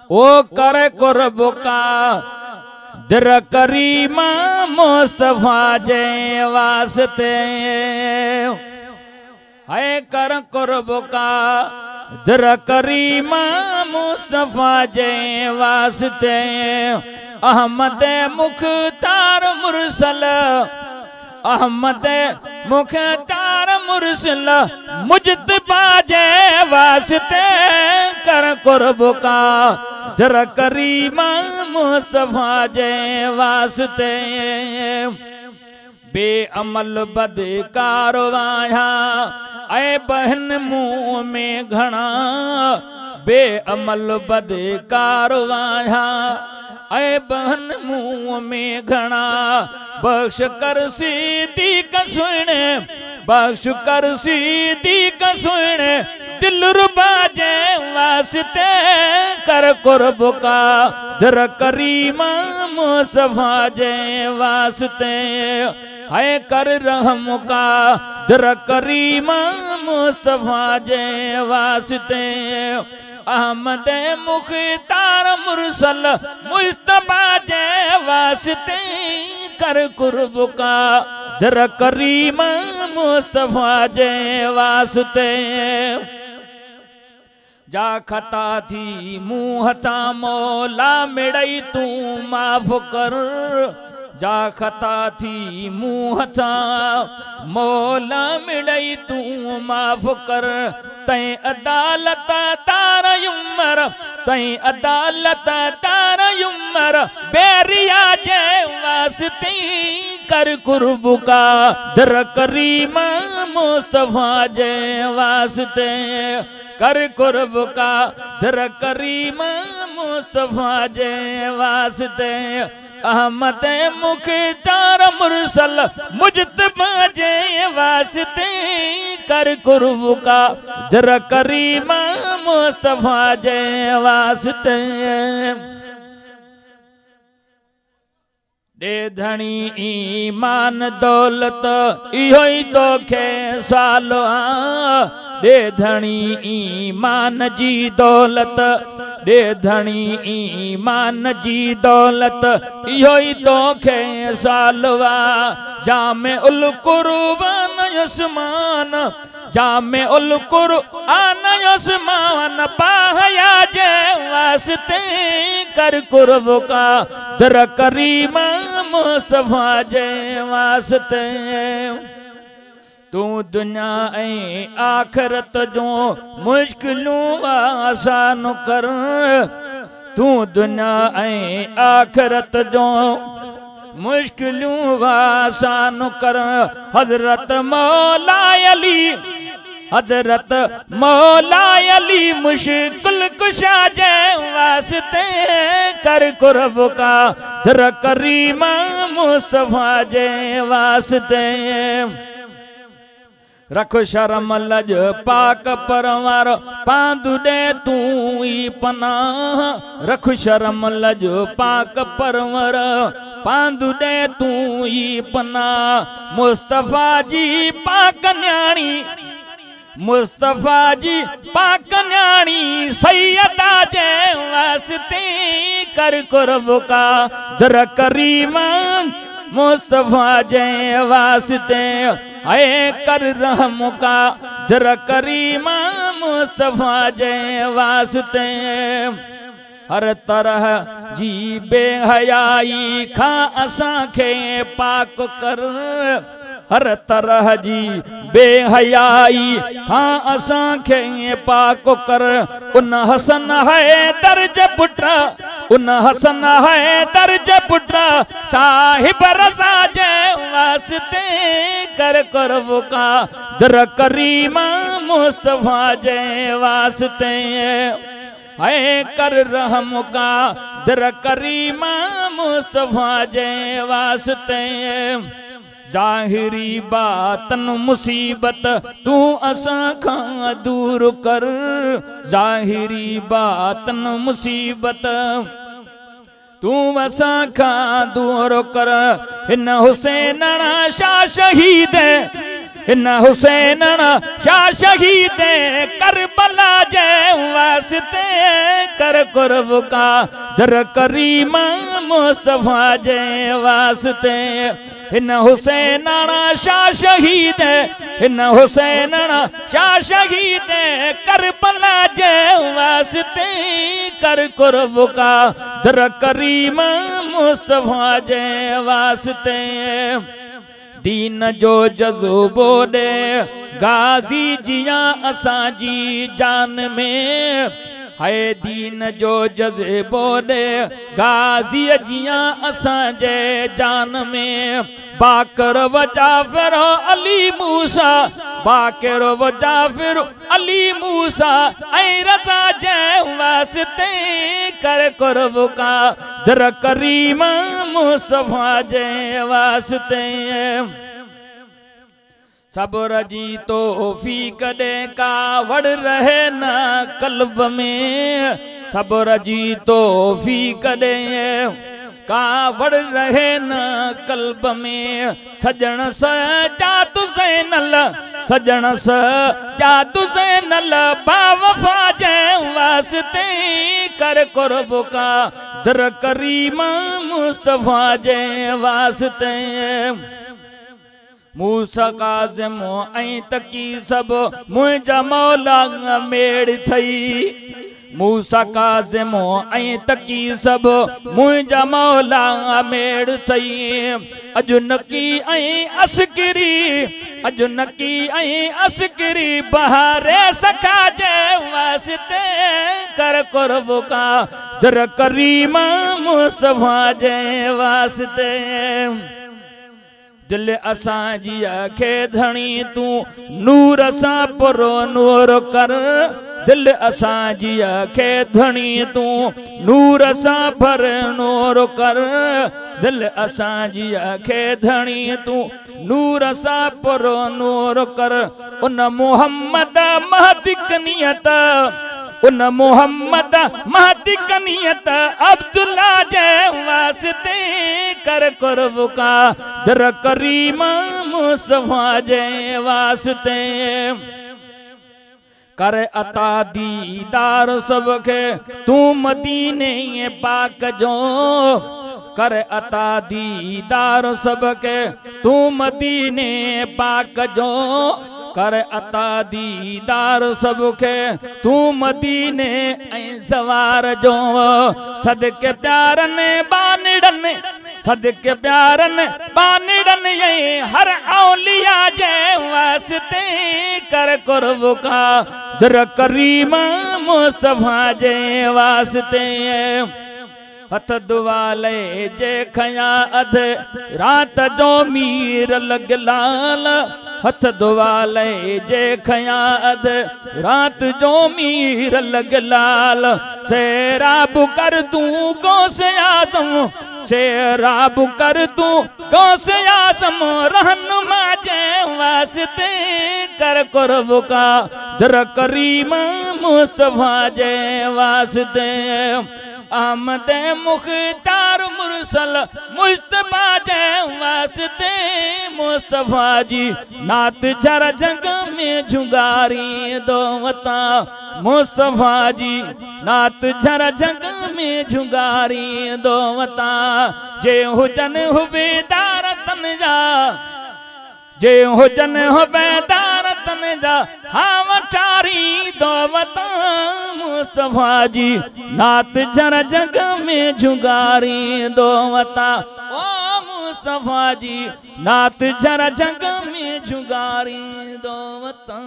ओ कर कुर्ब का दर करीम मुस्तफा जे वास्ते है कर कुर्ब का दर करीम मुस्तफा जे वास्ते अहमद मुख्तार मुरसल अहमद मुख्तार मुरसल मुजतबा जे वास्ते कर कुर्ब का दर करीम मुस्तफा जे वास्ते बेअमल बदकार वाया ऐ बहन मुँह में घना बेअमल बदकार वाया ऐ बहन मुँह में घना बख्श कर सीधी कसुने बख्श कर सीधी कसुने दिल रुबा जे वास्ते कर कुर्ब का दर करीम मुस्तफा जे वास्ते है कर रहम का दर करीम मुस्तफा जे वास्ते अहमद मुख्तार मुरसल मुस्तफा जे वास्ते कर कुर्ब का दर करीम मुस्तफा जे वास्ते जा खता थी मुँह हथा मौला मिड़ई तू माफ कर जा खता थी मुँह हथा मौला मिड़ई तू माफ कर तैं अदालत तार उमर तैं अदालत तार उमर बेरिया जे वास्ते कर कुर्ब का दर करीम मुस्तफा जे वास्ते कर कुर्ब का दर करीम मुस्तफा जे वास्ते अहमद मुख्तार मुरसल मुजतबा जे वास्ते कर कुर्ब का दर करीम मुस्तफा जे वास्ते दे धनी ईमान दौलत इहो ही तोखे सालो दे धनी ईमान जी दौलत दे धनी ईमान जी दौलत इहो ही तोखे सालवा जामे उल कुर्बान उस्मान जामे उल कुर्आन उस्मान पाहया जे वास्ते कर कुर्ब का दर करीम मुस्तफा जे वास्ते तू दुनिया ऐं आखिरत जो मुश्किलूं आसान कर तू दुनिया ऐं आखिरत जो मुश्किलूं आसान कर हजरत मौला अली हजरत मौला अली मुश्किल कुशा जे वास्ते कर कुर्ब का दर करीम मुस्तफा जे वास्ते रख शर्म लज पाक परवार पांदु दे तू ही पनाह रख शर्म लज पाक परवर पांदु दे तू ही पनाह मुस्तफा जी पाक न्याणी मुस्तफा जी पाक न्याणी सैयदा जे वास्ते कर कुर्ब का दर करीम मुस्तफा जे वास्ते है कर रहम का दर करीम मुस्तफा जे वास्ते हर तरह जी बेहयाई खा असांखे पाक कर हर तरह जी बेहयाई हाँ असांखे पाक कर उन हसन है दर्ज पुट उन हसन है दर्ज पुट साहिब रज़ा जे वास्ते कर कुर्ब का दर करीम मुस्तफा जे वास्ते है कर रहम का दर करीम मुस्तफा जे वास्ते ज़ाहिरी बातन मुसीबत तू असां खां दूर कर ज़ाहिरी बातन मुसीबत तू असां खां दूर कर हिन हुसैन शाह शहीद हिन हुसैन शाह शहीद करबला जे वास्ते कर कुर्ब का दर करीम मुस्तफा जे वास्ते हिन हुसैन शाह शहीद हिन हुसैन शाह शहीद करबला जे वास्ते कर कुर्ब का दर करीम मुस्तफा जे वास्ते दीन जो जज़्बो दे गाज़ी जिया असां जी जान में है दीन जो जज़्बो दे गाज़ी जिया असां जे जान में बाकर व जाफर अली मूसा बाकर व जाफर अली मूसा ऐ रज़ा जे वास्ते कर कुर्ब का दर करीम मुस्तफा जे वास्ते सब्र जी तौफीक दे का वड़ रहे न कल्ब में सब्र जी तौफीक दे का वड़ रहे न कल्ब में सजन स जात ज़ैनल सजन स जात ज़ैनल बावफा जे वास्ते कर कुर्ब का दर करीम मुस्तफा जे वास्ते मूसा काज़िम ऐं तकी सब मुंहिंजा मौला मेड़ थई मूसा काज़िम ऐं तकी सब मुंहिंजा मौला मेड़ थई अजु नकी ऐं अस्करी अजु नकी ऐं अस्करी बहारे सखा जे वास्ते कर कुर्ब का दर करीम मुस्तफा जे वास्ते दिल असां जी खे धणी तू नूर सां पुरो नूर कर दिल असां जी खे धणी तू नूर सां भर नूर कर दिल असां जी खे धणी तू नूर सां पुरो नूर कर उन मोहम्मद महदी कनियत उन मोहम्मद महदी कनियत अब्दुल्ला जे वास्ते कर कुर्ब का दर करीम मुस्तफा जे वास्ते कर अता दीदार सबके तू मदीने पाक जो कर अता दीदार सबके तू मदीने पाक जो कर अता दीदार सबके तू मदीने ऐं सवार जो सदके प्यारन बानिड़न सदके प्यारन बानिड़न ये हर औलिया जे वास्ते कर कुर्ब का दर करीम मुस्तफा जे वास्ते हथ दुआले जे खया अध रात जो मीर लगलाल हथ दुआले जे खया अध रात जो मीर लगलाल सेराब कर दूं गौसे आज़म सेराब कर दूं गौसे आज़म रहनुमा जे वास्ते कर कुर्ब का दर करीम मुस्तफा जे वास्ते अहमद मुख्तार मुरसल मुस्तफा जे वास्ते मुस्तफा जी नात जर जंग में झुगारी दो वता मुस्तफा जी नात जर जंग में झुगारी दो वता जे हुजन हुबेदार तन जा जे हुजन हुबेदार तन जा हाँ वटारी दो वता मुस्तफा जी नात जर जग में झुगारी दो वता ओ मुस्तफा जी नात जर जग में झुगारी दो वता।